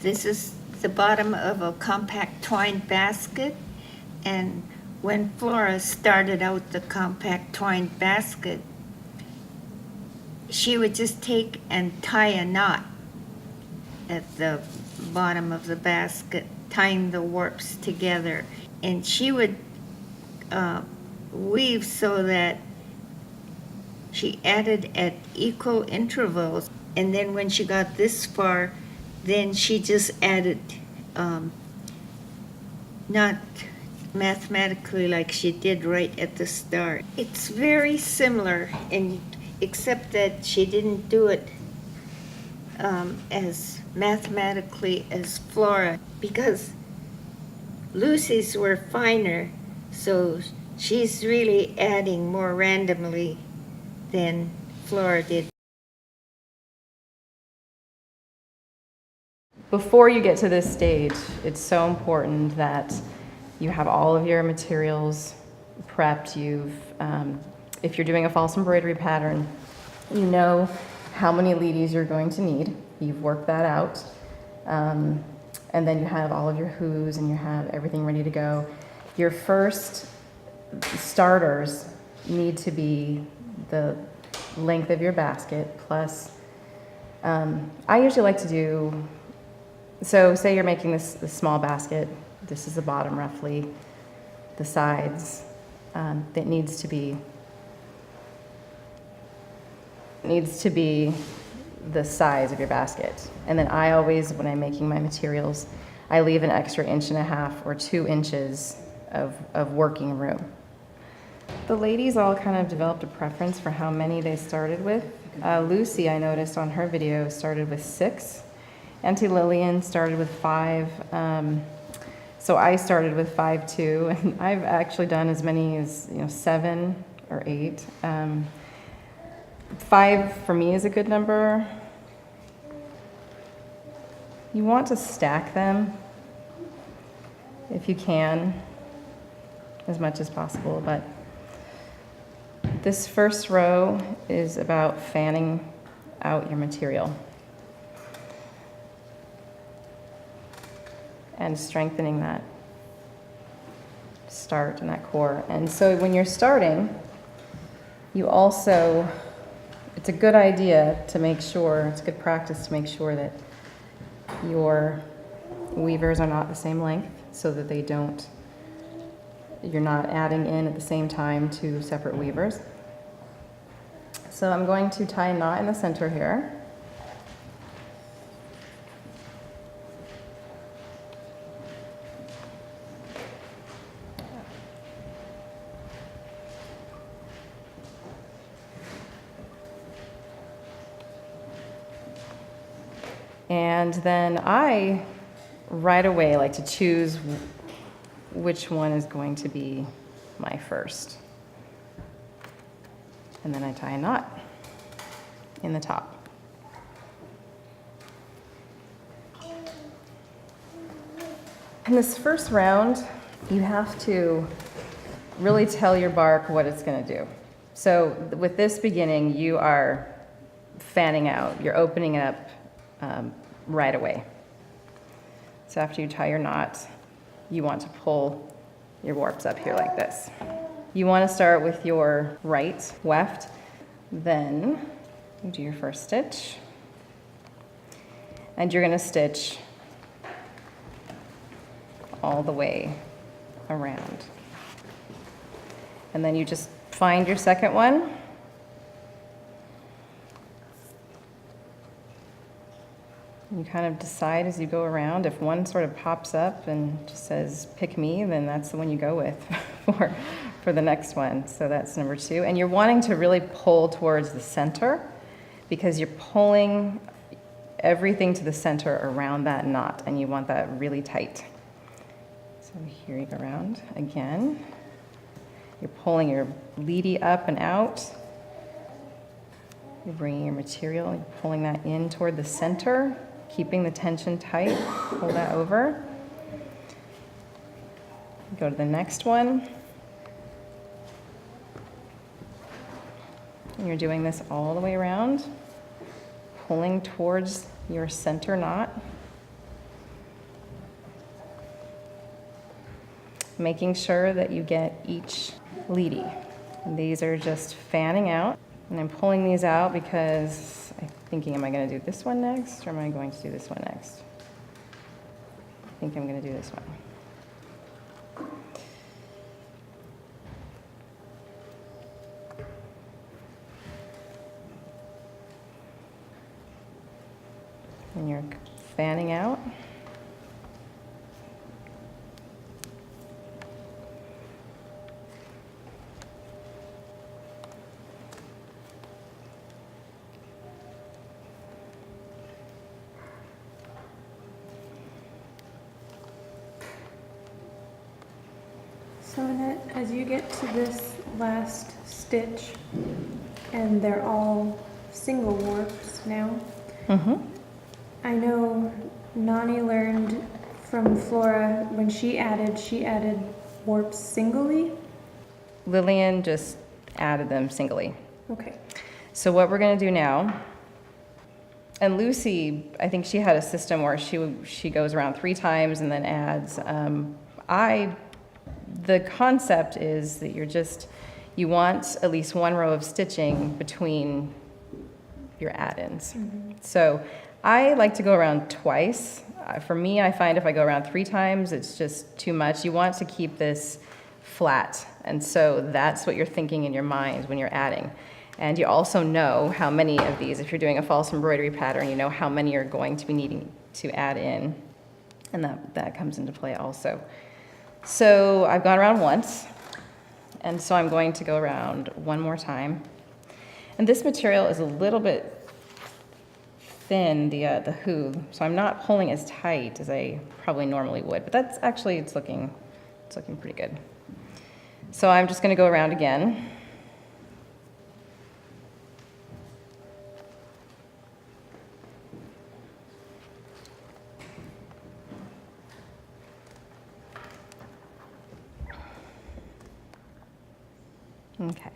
This is the bottom of a compact twined basket, and when Flora started out the compact twined basket, she would just take and tie a knot at the bottom of the basket, tying the warps together. And she would weave so that she added at equal intervals. And then when she got this far, then she just added, not mathematically like she did right at the start. It's very similar, except that she didn't do it as mathematically as Flora, because Lucy's were finer, so she's really adding more randomly than Flora did. Before you get to this stage, it's so important that you have all of your materials prepped. If you're doing a false embroidery pattern, you know how many leadies you're going to need. You've worked that out. And then you have all of your whoos and you have everything ready to go. Your first starters need to be the length of your basket plus, I usually like to do, so say you're making this small basket, this is the bottom roughly, the sides, that needs to be the size of your basket. And then I always, when I'm making my materials, I leave an extra 1.5 or 2 inches of working room. The ladies all kind of developed a preference for how many they started with. Lucy, I noticed on her video, started with 6. Auntie Lillian started with 5. So I started with 5 too, and I've actually done as many as 7 or 8. 5 for me is a good number. You want to stack them if you can, as much as possible, but this first row is about fanning out your material and strengthening that start and that core. And so when you're starting, you also, it's a good idea to make sure, it's good practice to make sure that your weavers are not the same length so that you're not adding in at the same time 2 separate weavers. So I'm going to tie a knot in the center here. And then I, right away, like to choose which one is going to be my first. And then I tie a knot in the top. In this first round, you have to really tell your bark what it's going to do. So with this beginning, you are fanning out. You're opening up right away. So after you tie your knot, you want to pull your warps up here like this. You want to start with your right weft, then you do your first stitch, and you're going to stitch all the way around. And then you just find your second one. You kind of decide as you go around. If one sort of pops up and just says, pick me, then that's the one you go with for the next one. So that's number 2. And you're wanting to really pull towards the center because you're pulling everything to the center around that knot, and you want that really tight. So here you go around again. You're pulling your leady up and out. You're bringing your material, you're pulling that in toward the center, keeping the tension tight. Pull that over. Go to the next one. And you're doing this all the way around, pulling towards your center knot. making sure that you get each leady. And these are just fanning out. And I'm pulling these out because I'm thinking, am I going to do this one next or am I going to do this one next? I think I'm going to do this one. And you're fanning out. So Annette, as you get to this last stitch, and they're all single warps now, I know Nani learned from Flora when she added warps singly. Lillian just added them singly. Okay. So what we're going to do now, and Lucy, I think she had a system where she goes around 3 times and then adds. The concept is that you want at least 1 row of stitching between your add-ins. So I like to go around twice. For me, I find if I go around 3 times, it's just too much. You want to keep this flat, and so that's what you're thinking in your mind when you're adding. And you also know how many of these, if you're doing a false embroidery pattern, you know how many you're going to be needing to add in, and that comes into play also. So I've gone around once, and so I'm going to go around 1 more time. And this material is a little bit thin, the hoop, so I'm not pulling as tight as I probably normally would, but that's actually, it's looking pretty good. So I'm just going to go around again. Okay,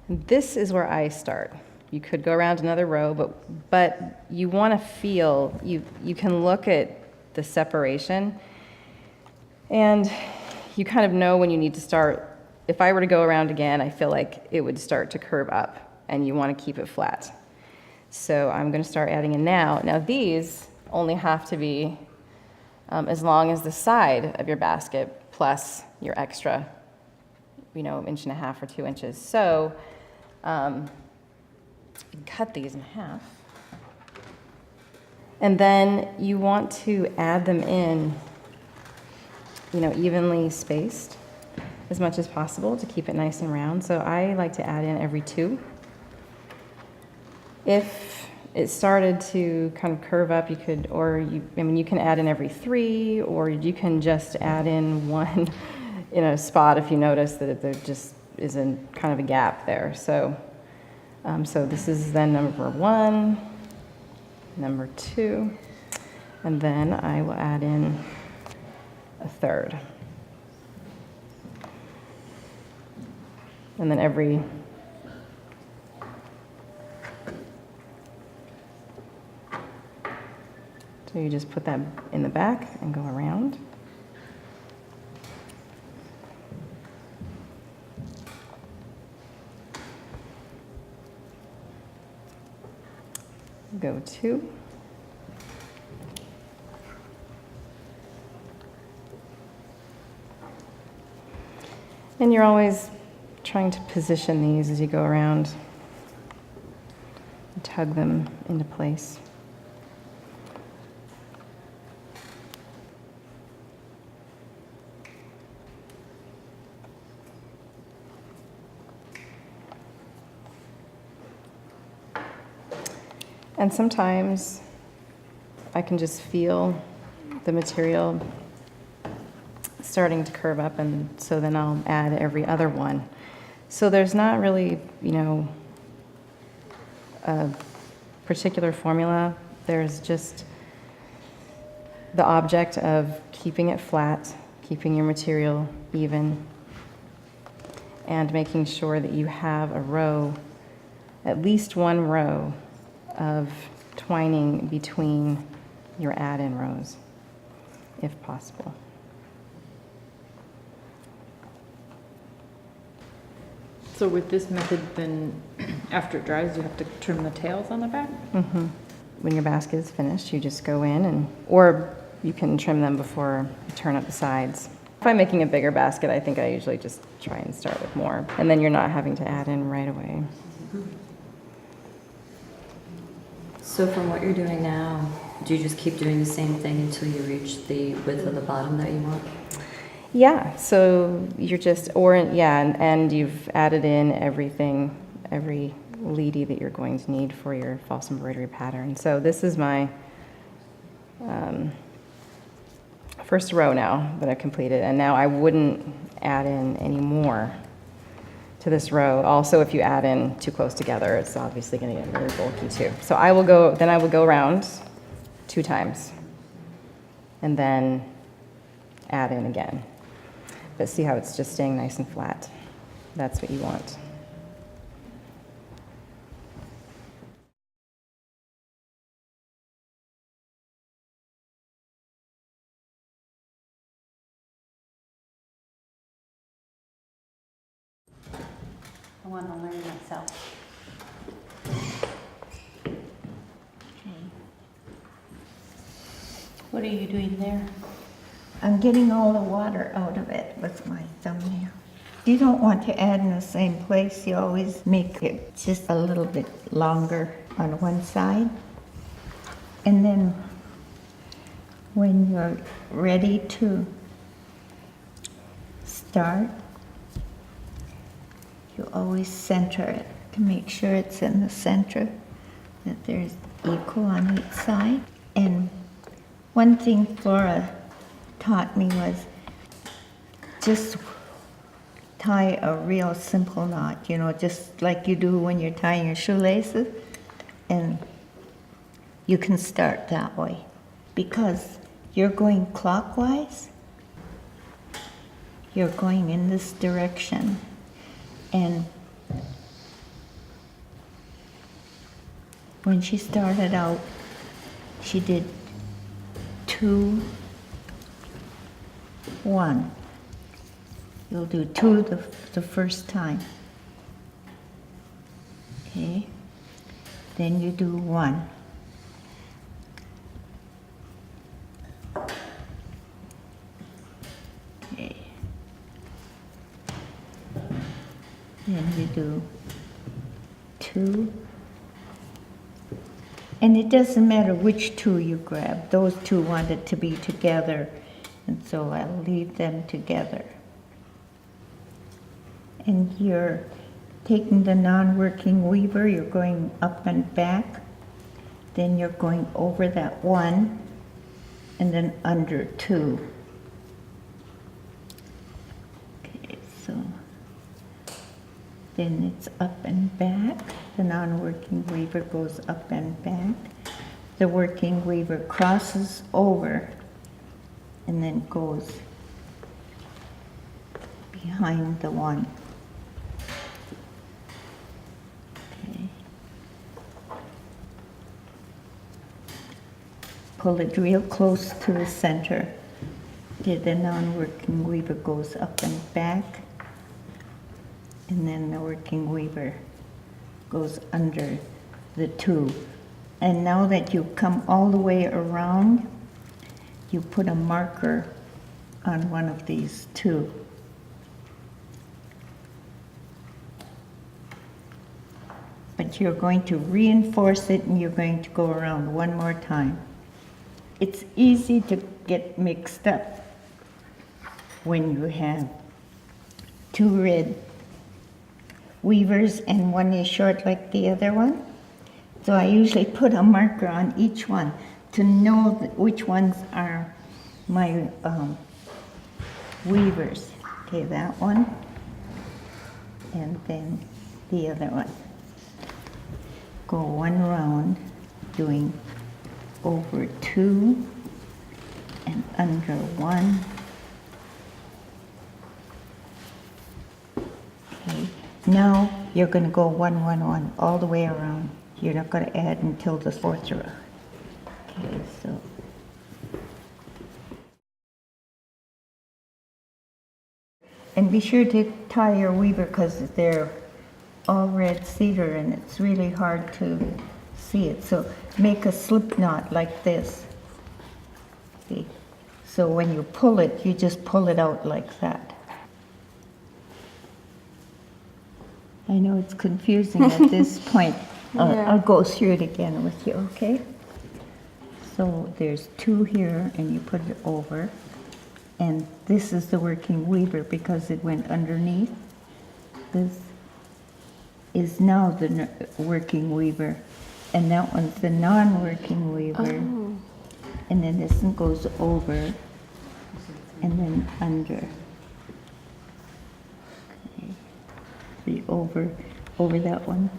and this is where I start. You could go around another row, but you want to feel, you can look at the separation, and you kind of know when you need to start. If I were to go around again, I feel like it would start to curve up, and you want to keep it flat. So I'm going to start adding in now. Now these only have to be as long as the side of your basket plus your extra, 1.5 inches or 2 inches. So you can cut these in half. And then you want to add them in, evenly spaced as much as possible to keep it nice and round. So I like to add in every 2. If it started to kind of curve up, you could, you can add in every 3, or you can just add in 1 in a spot if you notice that there just is kind of a gap there. So, so this is then number 1, number 2, and then I will add in a 3rd. And then so you just put that in the back and go around. Go 2. And you're always trying to position these as you go around and tug them into place. And sometimes I can just feel the material starting to curve up, and so then I'll add every other one. So there's not really, a particular formula. There's just the object of keeping it flat, keeping your material even, and making sure that you have a row, at least 1 row of twining between your add-in rows, if possible. So with this method, then after it dries, you have to trim the tails on the back? When your basket is finished, you just go in or you can trim them before you turn up the sides. If I'm making a bigger basket, I think I usually just try and start with more. And then you're not having to add in right away. So from what you're doing now, do you just keep doing the same thing until you reach the width of the bottom that you want? Yeah, so you're just, and you've added in everything, every leady that you're going to need for your false embroidery pattern. So this is my first row now that I've completed, and now I wouldn't add in any more to this row. Also, if you add in too close together, it's obviously going to get really bulky too. So I will go around 2 times and then add in again. But see how it's just staying nice and flat? That's what you want. I want to learn myself. What are you doing there? I'm getting all the water out of it with my thumbnail. You don't want to add in the same place. You always make it just a little bit longer on one side. And then when you're ready to start, you always center it to make sure it's in the center, that there's equal on each side. And one thing Flora taught me was just tie a real simple knot, just like you do when you're tying your shoelaces, and you can start that way. Because you're going clockwise, you're going in this direction. And when she started out, she did 2, 1. You'll do 2 the first time. Okay? Then you do 1. Okay. Then you do 2. And it doesn't matter which 2 you grab. Those 2 wanted to be together, and so I'll leave them together. And you're taking the non-working weaver, you're going up and back, then you're going over that 1, and then under 2. Okay, so then it's up and back. The non-working weaver goes up and back. The working weaver crosses over and then goes behind the 1. Okay. Pull it real close to the center. Okay, the non-working weaver goes up and back, and then the working weaver goes under the 2. And now that you've come all the way around, you put a marker on one of these 2. But you're going to reinforce it, and you're going to go around one more time. It's easy to get mixed up when you have 2 red weavers and one is short like the other one. So I usually put a marker on each one to know which ones are my weavers. Okay, that one, and then the other one. Go 1 round, doing over 2 and under 1. Okay. Now you're going to go 1, 1, 1 all the way around. You're not going to add until the 4th row. Okay, so. And be sure to tie your weaver because they're all red cedar and it's really hard to see it. So make a slip knot like this. See? So when you pull it, you just pull it out like that. I know it's confusing at this point. I'll go through it again with you, okay? So there's 2 here and you put it over. And this is the working weaver because it went underneath. This is now the working weaver. And that one's the non-working weaver. Oh. And then this one goes over and then under. Okay. The over that one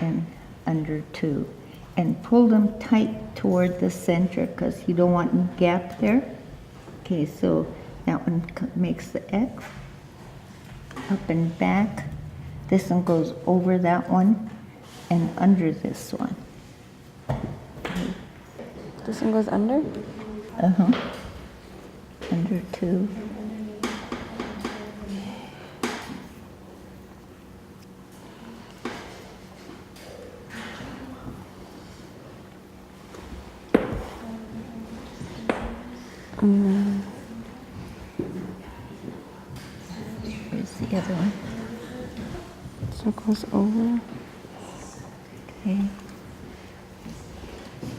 and under 2. And pull them tight toward the center because you don't want any gap there. Okay, so that one makes the X. Up and back. This one goes over that one and under this one. Okay. This one goes under? Uh-huh. Under 2. Here's the other one. So it goes over. Okay.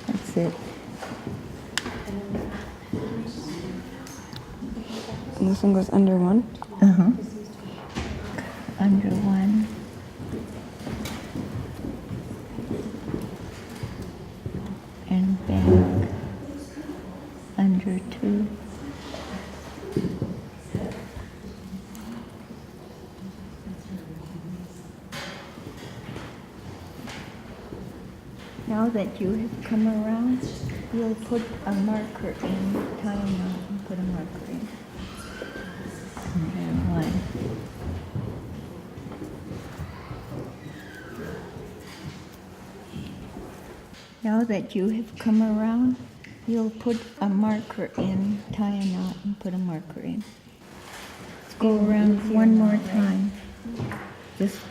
That's it. And this one goes under 1? Uh-huh. Under 1. And back. Under 2. Now that you have come around, you'll put a marker in, tie a knot and put a marker in. And 1. Now that you have come around, you'll put a marker in, tie a knot and put a marker in. Let's go around one more time. Just,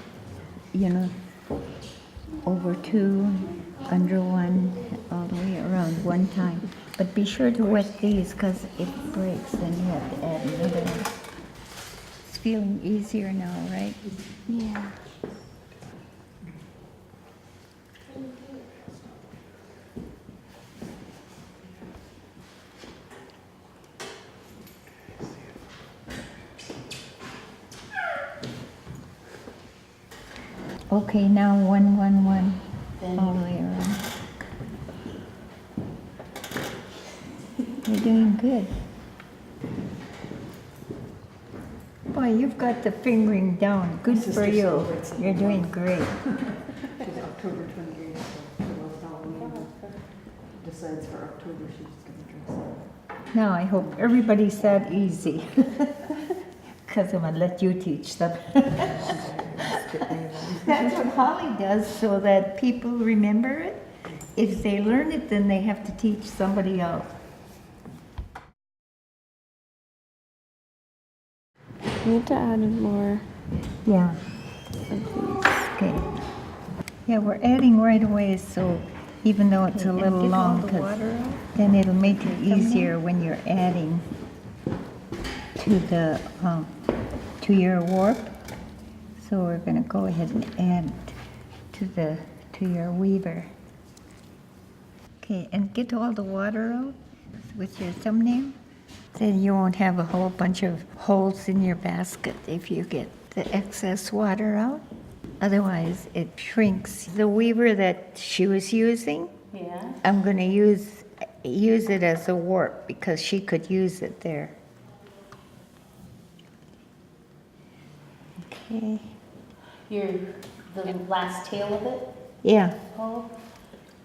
over 2, under 1, all the way around one time. But be sure to wet these because if it breaks, then you have to add another one. It's feeling easier now, right? Yeah. Okay, now 1, 1, 1, all the way around. You're doing good. Boy, you've got the fingering down. Good for you. You're doing great. She's October 28th, so Halloween decides for October she's going to dress up. Now I hope everybody's that easy. Because I'm going to let you teach them. That's what Holly does so that people remember it. If they learn it, then they have to teach somebody else. We need to add more Yeah. of these. Okay. Yeah, we're adding right away, so even though it's a little long, 'cause then it'll make it easier when you're adding to the to your warp. So we're going to go ahead and add to your weaver. Okay, and get all the water out with your thumbnail. Then you won't have a whole bunch of holes in your basket if you get the excess water out. Otherwise, it shrinks. The weaver that she was using, Yeah. I'm going to use it as a warp because she could use it there. Okay. The last tail of it? Yeah. Oh.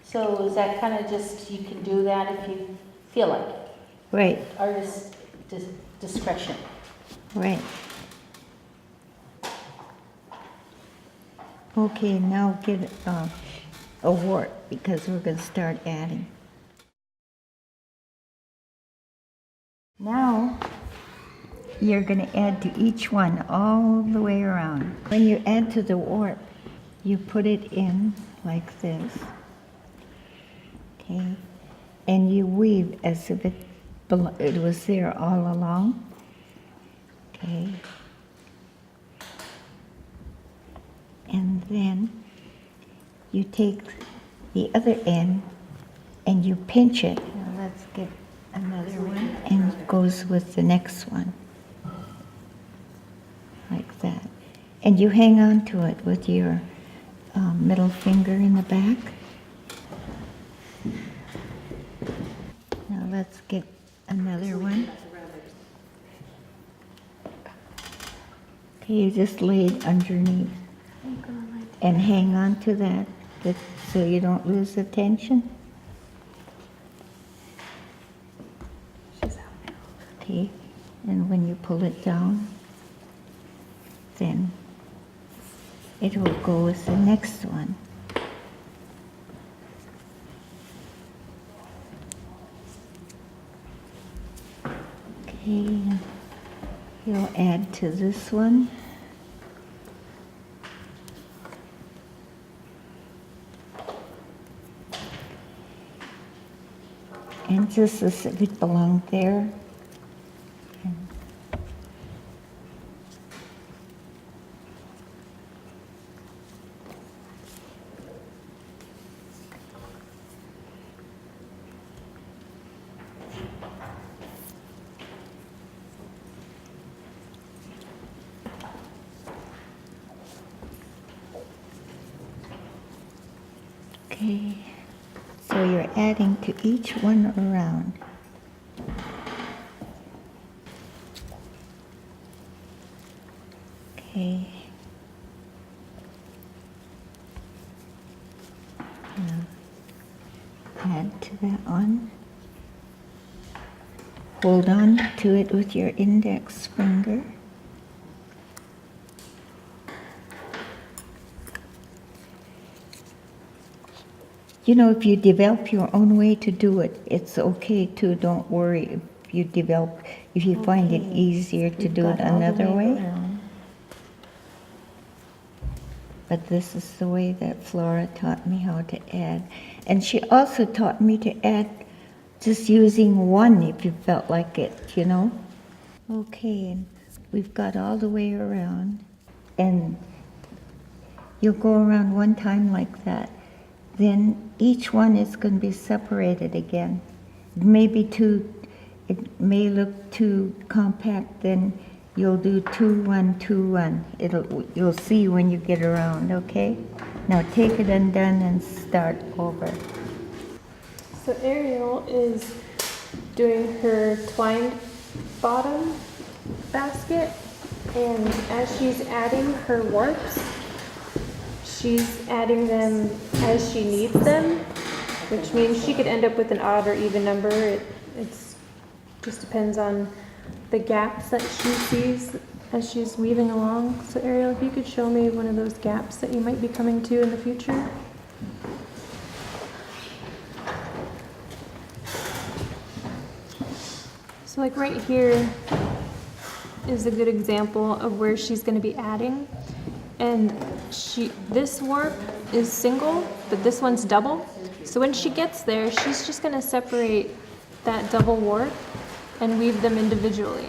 So is that kind of just, you can do that if you feel like it? Right. Artist discretion. Right. Okay, now get a warp because we're going to start adding. Now you're going to add to each one all the way around. When you add to the warp, you put it in like this, okay, and you weave as if it was there all along, okay, and then you take the other end and you pinch it. Now let's get another one, and it goes with the next one, like that. And you hang on to it with your middle finger in the back. Now let's get another one. Okay, you just lay it underneath and hang on to that so you don't lose the tension. Okay, and when you pull it down, then it will go with the next one. Okay, you'll add to this one. And just as if it belonged there. Okay, so you're adding to each one around. Okay. Now add to that one. Hold on to it with your index finger. You know, if you develop your own way to do it, it's okay too. Don't worry if you find it easier to do it another way. But this is the way that Flora taught me how to add. And she also taught me to add just using one if you felt like it, you know. Okay, and we've got all the way around. And you'll go around one time like that. Then each one is going to be separated again. It may look too compact, then you'll do 2, 1, 2, 1. You'll see when you get around, okay? Now take it undone and start over. So Ariel is doing her twined bottom basket, and as she's adding her warps, she's adding them as she needs them, which means she could end up with an odd or even number. It's just depends on the gaps that she sees as she's weaving along. So Ariel, if you could show me one of those gaps that you might be coming to in the future. So like right here is a good example of where she's going to be adding. And this warp is single, but this one's double. So when she gets there, she's just going to separate that double warp and weave them individually.